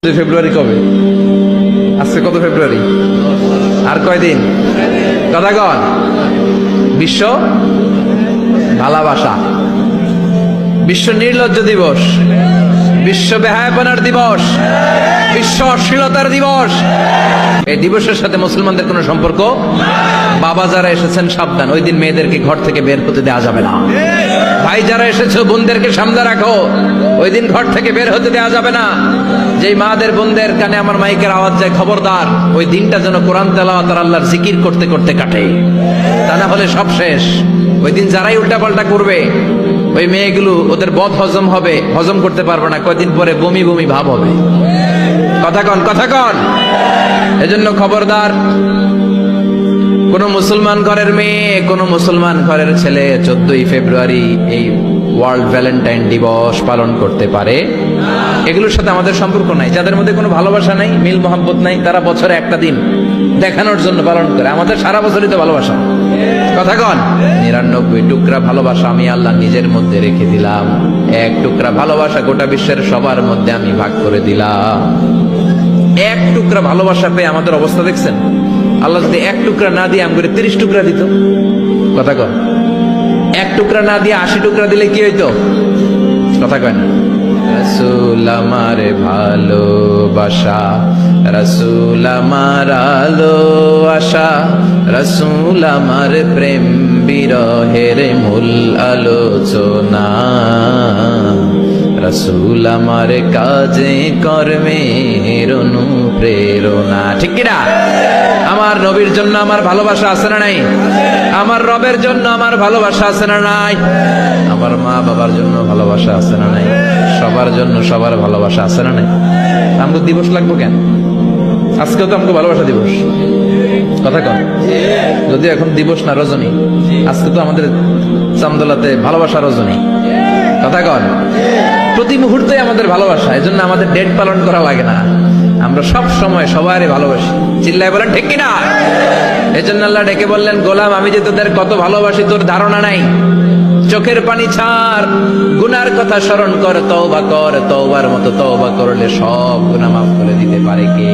ফেব্রুয়ারি কবে? আজকে কত ফেব্রুয়ারি? আর কয়দিন? কথা কন। বিশ্ব ভালোবাসা, বিশ্ব নির্লজ্জ দিবস, বিশ্ব বেহায়াপনার দিবস, বিশ্ব অশ্লীলতার দিবস। এই দিবসের সাথে মুসলমানদের কোনো সম্পর্ক। বাবা যারা এসেছেন সাবধান, ওই দিন মেয়েদেরকে ঘর থেকে বের হতে দেওয়া যাবে না। ভাই যারা এসেছো বোনদেরকে সামনে রাখো, ওই দিন ঘর থেকে বের হতে দেওয়া যাবে না। যেই মাদের বোনদের কানে আমার মাইকের আওয়াজ যায়, খবরদার, ওই দিনটা যেন কোরআন তেলাওয়াত আর আল্লাহর জিকির করতে করতে কাটে, তা না হলে সব শেষ। ওই দিন যারাই উল্টাপাল্টা করবে, ওই মেয়েগুলো ওদের বদ হজম হবে, হজম করতে পারবে না, কয়দিন পরে বমি বমি ভাব হবে। কথা কন, কথা কন। এজন্য খবরদার, কোন মুসলমান ঘরের মেয়ে, কোন মুসলমান ঘরের ছেলে 14ই ফেব্রুয়ারি এই ওয়ার্ল্ড ভ্যালেন্টাইন দিবস পালন করতে পারে। এগুলোর সাথে আমাদের সম্পর্ক নাই। যাদের মধ্যে কোনো ভালোবাসা নাই, মিল মোহাম্মত নাই, তারা বছরে একটা দিন দেখানোর জন্য পালন করে। আমাদের সারা বছরই তো ভালোবাসা। কথা কন। 99 টুকরা ভালোবাসা আমি আল্লাহ নিজের মধ্যে রেখে দিলাম, এক টুকরা ভালোবাসা গোটা বিশ্বের সবার মধ্যে আমি ভাগ করে দিলাম। এক টুকরা ভালোবাসা পেয়ে আমাদের অবস্থা দেখছেন? আল্লাহ যদি এক টুকরা না দিয়ে আমাকে 30 টুকরা দিত। কথা কন। এক টুকরা না দিয়ে 80 টুকরা দিলে কি হইতো? কথা কয় না। রাসূল আমার ভালোবাসা, রাসূল আমার আলো আশা, রাসূল আমার প্রেম বিরহের মূল আলোচনা, রাসূল আমার কাজে কর্মের অনুপ্রেরণা। ঠিক কিনা? আমার নবীর জন্য আমার ভালোবাসা আছে না নাই? আমার রবের জন্য আমার ভালোবাসা আছে না নাই? আমার মা বাবার জন্য ভালোবাসা আছে না নাই? সবার জন্য সবার ভালোবাসা আছে না নাই? আমাকে দিবস লাগবো কেন? আজকেও তো আমাকে ভালোবাসা দিবস। কথা কন। যদি এখন দিবস না, রজনী। আজকে তো আমাদের চামদোলাতে ভালোবাসা রজনী। কথা কন। প্রতি মুহূর্তে আমাদের ভালোবাসা, এজন্য আমাদের ডেট পালন করা লাগে না। আমরা সব সময় সবারই ভালোবাসি। চিল্লায় বলেন ঠিক কিনা? এজন্য আল্লাহ ডেকে বললেন, গোলাম আমি যে তোদের কত ভালোবাসি তোর ধারণা নাই। চোখের পানি ছাড়, গুনার কথা স্মরণ কর, তওবা কর, তওবার মতো তওবা করলে সব গুনাহ মাফ করে দিতে পারে কে?